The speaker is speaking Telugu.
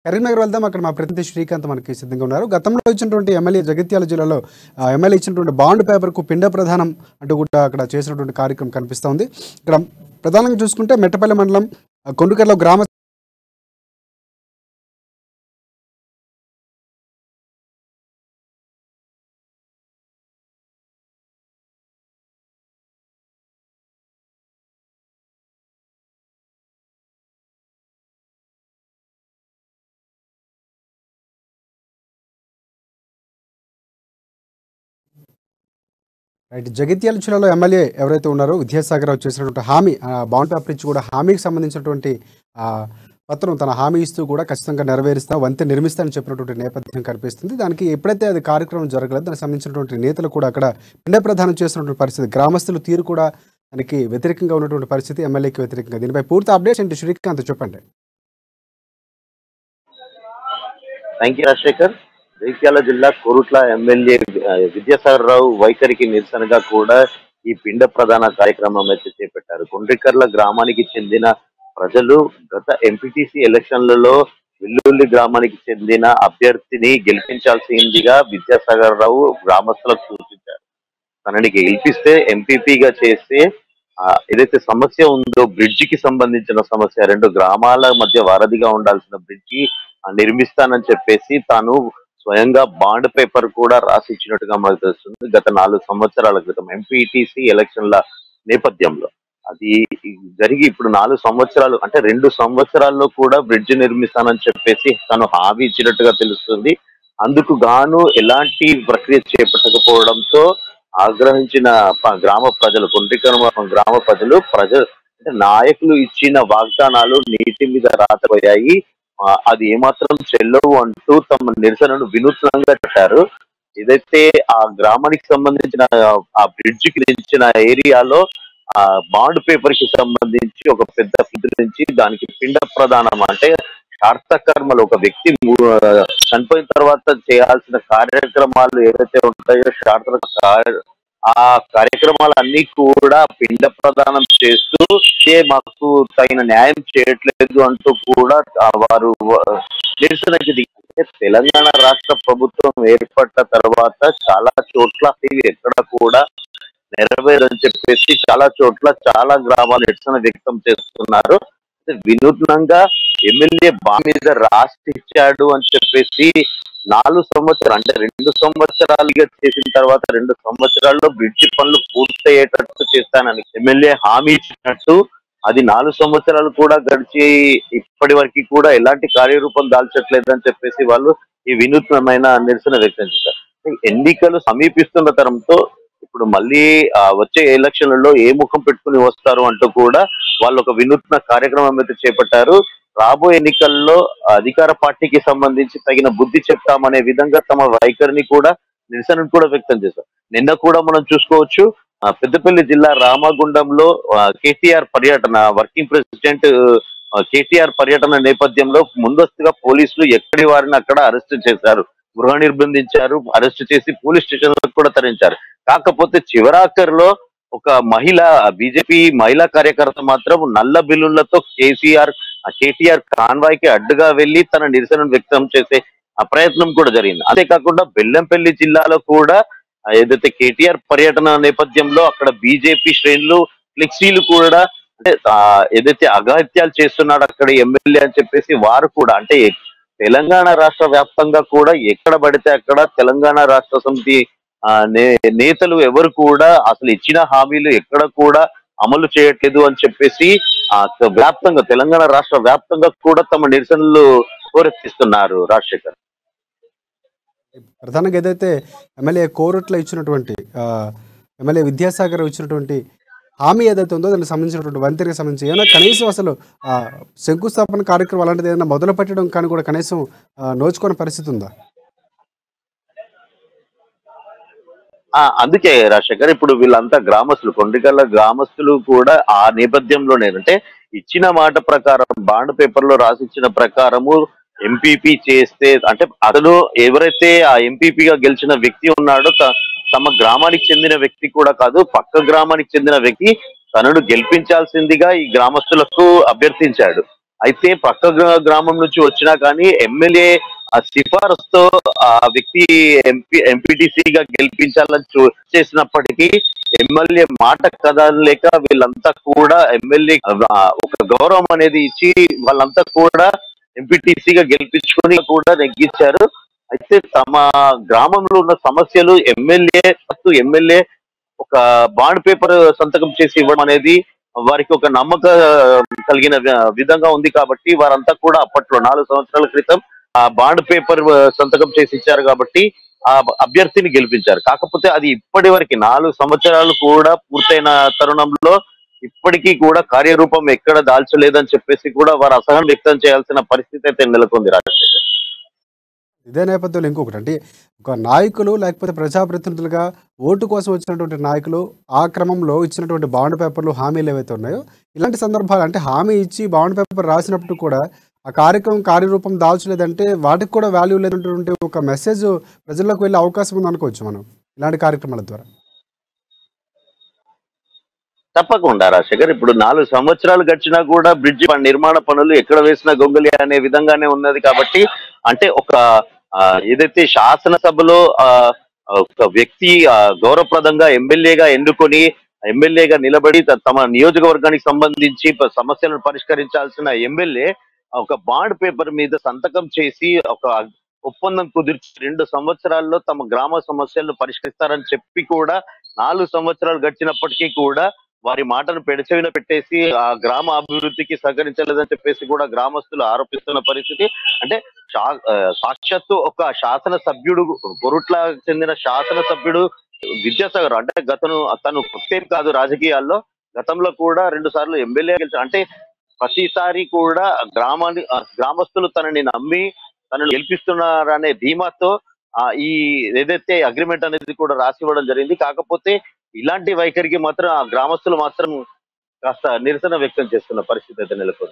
కరీంనగర్ వెళ్దాం. అక్కడ మా ప్రతినిధి శ్రీకాంత్ మనకి సిద్ధంగా ఉన్నారు. గతంలో ఇచ్చినటువంటి ఎమ్మెల్యే జగిత్యాల జిల్లాలో ఎమ్మెల్యే ఇచ్చినటువంటి బాండ్ పేపర్కు పిండ ప్రధానం అంటూ కూడా అక్కడ చేసినటువంటి కార్యక్రమం కనిపిస్తూ ఉంది. ఇక్కడ ప్రధానంగా చూసుకుంటే మెట్టపల్లి మండలం కొండుకర్ల గ్రామ జగిత్యాల జిల్లాలో ఎమ్మెల్యే ఎవరైతే ఉన్నారో విద్యాసాగర్ రావు చేసినటువంటి హామీ బాండ్ పేపర్ ఇచ్చి కూడా హామీకి సంబంధించినటువంటి పత్రం తన హామీ ఇస్తూ కూడా ఖచ్చితంగా నెరవేరుస్తా వంతెన నిర్మిస్తానని చెప్పినటువంటి నేపథ్యం కనిపిస్తుంది. దానికి ఎప్పుడైతే అది కార్యక్రమం జరగలేదు దానికి సంబంధించినటువంటి నేతలు కూడా అక్కడ పిండ ప్రదానం చేసినటువంటి పరిస్థితి, గ్రామస్తుల తీరు కూడా దానికి వ్యతిరేకంగా ఉన్నటువంటి పరిస్థితి, ఎమ్మెల్యేకి వ్యతిరేకంగా. దీనిపై పూర్తి అప్డేట్స్ ఏంటి శ్రీకాంత్ చెప్పండి. Thank you Rajasekhar. జగిత్యాల జిల్లా కోరుట్ల ఎమ్మెల్యే విద్యాసాగర్ రావు వైఖరికి నిరసనగా కూడా ఈ పిండ ప్రధాన కార్యక్రమం అయితే చేపట్టారు. కొండ్రికర్ల గ్రామానికి చెందిన ప్రజలు గత ఎంపీటీసీ ఎలక్షన్లలో వెల్లుల్లి గ్రామానికి చెందిన అభ్యర్థిని గెలిపించాల్సిందిగా విద్యాసాగర్ రావు గ్రామస్తులకు సూచించారు. తనని గెలిపిస్తే ఎంపీపీగా చేస్తే ఏదైతే సమస్య ఉందో బ్రిడ్జికి సంబంధించిన సమస్య, రెండు గ్రామాల మధ్య వారధిగా ఉండాల్సిన బ్రిడ్జి నిర్మిస్తానని చెప్పేసి తాను స్వయంగా బాండ్ పేపర్ కూడా రాసి ఇచ్చినట్టుగా మనకు తెలుస్తుంది. గత 4 సంవత్సరాల క్రితం ఎంపీటీసీ ఎలక్షన్ల నేపథ్యంలో అది జరిగి ఇప్పుడు 4 సంవత్సరాలు అంటే 2 సంవత్సరాల్లో కూడా బ్రిడ్జ్ నిర్మిస్తానని చెప్పేసి తను హామీ ఇచ్చినట్టుగా తెలుస్తుంది. అందుకు గాను ఎలాంటి ప్రక్రియ చేపట్టకపోవడంతో ఆగ్రహించిన గ్రామ ప్రజలు, కొండ్రికర్మ గ్రామ ప్రజలు అంటే నాయకులు ఇచ్చిన వాగ్దానాలు నీటి మీద రాకపోయాయి, అది ఏమాత్రం చెల్లవు అంటూ తమ నిరసనను వినూత్నంగా పెట్టారు. ఏదైతే ఆ గ్రామానికి సంబంధించిన ఆ బ్రిడ్జ్ కి ఇచ్చిన ఏరియాలో ఆ బాండ్ పేపర్ కి సంబంధించి ఒక పెద్ద ఫిడ్ నుంచి దానికి పిండ ప్రదానం అంటే శార్థకర్మలు, ఒక వ్యక్తి చనిపోయిన తర్వాత చేయాల్సిన కార్యక్రమాలు ఏవైతే ఉంటాయో ఆ కార్యక్రమాలన్నీ కూడా పిండ ప్రదానం చేస్తూ మాకు తగిన న్యాయం చేయట్లేదు అంటూ కూడా వారు నిరసనకి దిగితే, తెలంగాణ రాష్ట్ర ప్రభుత్వం ఏర్పడిన తర్వాత చాలా చోట్ల ఇవి ఎక్కడ కూడా నెరవేరని చెప్పేసి చాలా చోట్ల చాలా గ్రామాలు నిరసన వ్యక్తం చేస్తున్నారు. వినూత్నంగా ఎమ్మెల్యే మీద రాసి ఇచ్చాడు అని చెప్పేసి 4 సంవత్సరాలు అంటే 2 సంవత్సరాలుగా చేసిన తర్వాత 2 సంవత్సరాల్లో బ్రిడ్జి పనులు పూర్తయ్యేటట్టు చేస్తానని ఎమ్మెల్యే హామీ ఇచ్చినట్టు అది 4 సంవత్సరాలు కూడా గడిచి ఇప్పటి వరకు కూడా ఎలాంటి కార్యరూపం దాల్చట్లేదని చెప్పేసి వాళ్ళు ఈ వినూత్నమైన నిరసన వ్యక్తం చేశారు. ఎన్నికలు సమీపిస్తున్న తరంతో ఇప్పుడు మళ్ళీ వచ్చే ఎలక్షన్లలో ఏ ముఖం పెట్టుకుని వస్తారు అంటూ కూడా వాళ్ళు ఒక వినూత్న కార్యక్రమం అయితే చేపట్టారు. రాబోయే ఎన్నికల్లో అధికార పార్టీకి సంబంధించి తగిన బుద్ధి చెప్తామనే విధంగా తమ వైఖరిని కూడా నిరసనను కూడా వ్యక్తం చేశారు. నిన్న కూడా మనం చూసుకోవచ్చు, పెద్దపల్లి జిల్లా రామగుండంలో కేటీఆర్ పర్యటన, వర్కింగ్ ప్రెసిడెంట్ కేటీఆర్ పర్యటన నేపథ్యంలో ముందస్తుగా పోలీసులు ఎక్కడి వారిని అక్కడ అరెస్ట్ చేశారు, గృహ నిర్బంధించారు, అరెస్ట్ చేసి పోలీస్ స్టేషన్ కూడా తరలించారు. కాకపోతే చివరాఖరిలో ఒక మహిళ బీజేపీ మహిళా కార్యకర్త మాత్రం నల్ల బిల్లులతో కేటీఆర్ కాన్వాయ్ కి అడ్డుగా వెళ్లి తన నిరసనను వ్యక్తం చేసే ప్రయత్నం కూడా జరిగింది. అంతేకాకుండా బెల్లంపల్లి జిల్లాలో కూడా ఏదైతే కేటీఆర్ పర్యటన నేపథ్యంలో అక్కడ బీజేపీ శ్రేణులు ఫ్లెక్సీలు కూడా అంటే ఏదైతే అఘాయిత్యాలు చేస్తున్నాడు అక్కడ ఎమ్మెల్యే అని చెప్పేసి వారు కూడా అంటే తెలంగాణ రాష్ట్ర వ్యాప్తంగా కూడా ఎక్కడ పడితే అక్కడ తెలంగాణ రాష్ట్ర సమితి నేతలు ఎవరు కూడా అసలు ఇచ్చిన హామీలు ఎక్కడ కూడా అమలు చేయట్లేదు అని చెప్పేసి వ్యాప్తంగా తెలంగాణ రాష్ట్ర వ్యాప్తంగా కూడా తమ నిరసనలు హోరెత్తిస్తున్నారు. రాజశేఖర్, ప్రధానంగా ఏదైతే ఎమ్మెల్యే కోరుట్ల ఇచ్చినటువంటి ఎమ్మెల్యే విద్యాసాగర్ ఇచ్చినటువంటి హామీ ఏదైతే ఉందో దానికి సంబంధించినటువంటి వంతెనకి సంబంధించి ఏమైనా కనీసం అసలు శంకుస్థాపన కార్యక్రమం అలాంటిది ఏదైనా మొదలు పెట్టడం కానీ కూడా కనీసం నోచుకునే పరిస్థితి ఉందా? అందుకే రాజశేఖర్ ఇప్పుడు వీళ్ళంతా గ్రామస్తులు, కొండ్రికర్ల గ్రామస్తులు కూడా ఆ నేపథ్యంలోనేనంటే ఇచ్చిన మాట ప్రకారం బాండ్ పేపర్ లో రాసిచ్చిన ప్రకారము ఎంపీపీ చేస్తే అంటే అతను ఎవరైతే ఆ ఎంపీపీగా గెలిచిన వ్యక్తి ఉన్నాడో తమ గ్రామానికి చెందిన వ్యక్తి కూడా కాదు, పక్క గ్రామానికి చెందిన వ్యక్తి తనను గెలిపించాల్సిందిగా ఈ గ్రామస్తులకు అభ్యర్థించాడు. అయితే పక్క గ్రామం నుంచి వచ్చినా కానీ ఎమ్మెల్యే ఆ సిఫారసుతో ఆ వ్యక్తి ఎంపీటీసీగా గెలిపించాలని చేసినప్పటికీ ఎమ్మెల్యే మాట కదలేక వీళ్ళంతా కూడా ఎమ్మెల్యే ఒక గౌరవం అనేది ఇచ్చి వాళ్ళంతా కూడా ఎంపీటీసీగా గెలిపించుకొని కూడా నెగ్గించారు. అయితే తమ గ్రామంలో ఉన్న సమస్యలు ఎమ్మెల్యే ఒక బాండ్ పేపర్ సంతకం చేసి ఇవ్వడం అనేది వారికి ఒక నమ్మక కలిగిన విధంగా ఉంది కాబట్టి వారంతా కూడా అప్పట్లో 4 సంవత్సరాల క్రితం ఆ బాండ్ పేపర్ సంతకం చేసి ఇచ్చారు కాబట్టి ఆ అభ్యర్థిని గెలిపించారు. కాకపోతే అది ఇప్పటి వరకు 4 సంవత్సరాలు కూడా పూర్తయిన తరుణంలో ఇప్పటికీ కూడా కార్యరూపం ఎక్కడ దాల్చలేదని చెప్పేసి కూడా వారు అసహనం వ్యక్తం చేయాల్సిన పరిస్థితి అయితే నెలకొంది రాజశేఖర్. ఇదే నేపథ్యంలో ఇంకొకటి అంటే ఒక నాయకులు లేకపోతే ప్రజాప్రతినిధులుగా ఓటు కోసం వచ్చినటువంటి నాయకులు ఆ క్రమంలో ఇచ్చినటువంటి బాండ్ పేపర్లు హామీలు ఏవైతే ఉన్నాయో ఇలాంటి సందర్భాలు అంటే హామీ ఇచ్చి బాండ్ పేపర్ రాసినప్పుడు కూడా ఆ కార్యక్రమం కార్యరూపం దాల్చలేదంటే వాటికి కూడా వాల్యూ లేనటువంటి ఒక మెసేజ్ ప్రజల్లోకి వెళ్ళే అవకాశం ఉంది అనుకోవచ్చు మనం ఇలాంటి కార్యక్రమాల ద్వారా. తప్పకుండా రాజశేఖర్. ఇప్పుడు 4 సంవత్సరాలు గడిచినా కూడా బ్రిడ్జి నిర్మాణ పనులు ఎక్కడ వేసినా గొంగలి అనే విధంగానే ఉన్నది కాబట్టి అంటే ఒక ఏదైతే శాసనసభలో ఒక వ్యక్తి గౌరవప్రదంగా ఎమ్మెల్యేగా ఎన్నుకొని ఎమ్మెల్యేగా నిలబడి తమ నియోజకవర్గానికి సంబంధించి సమస్యలను పరిష్కరించాల్సిన ఎమ్మెల్యే ఒక బాండ్ పేపర్ మీద సంతకం చేసి ఒక ఒప్పందం కుదిర్చి 2 సంవత్సరాల్లో తమ గ్రామ సమస్యలను పరిష్కరిస్తారని చెప్పి కూడా 4 సంవత్సరాలు గడిచినప్పటికీ కూడా వారి మాటను పెడచెవిన పెట్టేసి ఆ గ్రామ అభివృద్ధికి సహకరించలేదని చెప్పేసి కూడా గ్రామస్తులు ఆరోపిస్తున్న పరిస్థితి. అంటే సాక్షాత్తు ఒక శాసన సభ్యుడు కొరుట్ల చెందిన శాసన సభ్యుడు విద్యాసాగర్ అంటే తను కొత్తేం కాదు రాజకీయాల్లో, గతంలో కూడా 2 సార్లు ఎమ్మెల్యే గెలిచారు. అంటే ప్రతిసారి కూడా గ్రామస్తులు తనని నమ్మి తనను గెలిపిస్తున్నారనే ధీమాతో ఈ ఏదైతే అగ్రిమెంట్ అనేది కూడా రాసి ఇవ్వడం జరిగింది. కాకపోతే ఇలాంటి వైఖరికి మాత్రం ఆ గ్రామస్తులు మాత్రం కాస్త నిరసన వ్యక్తం చేస్తున్న పరిస్థితి అయితే నెలకొంది.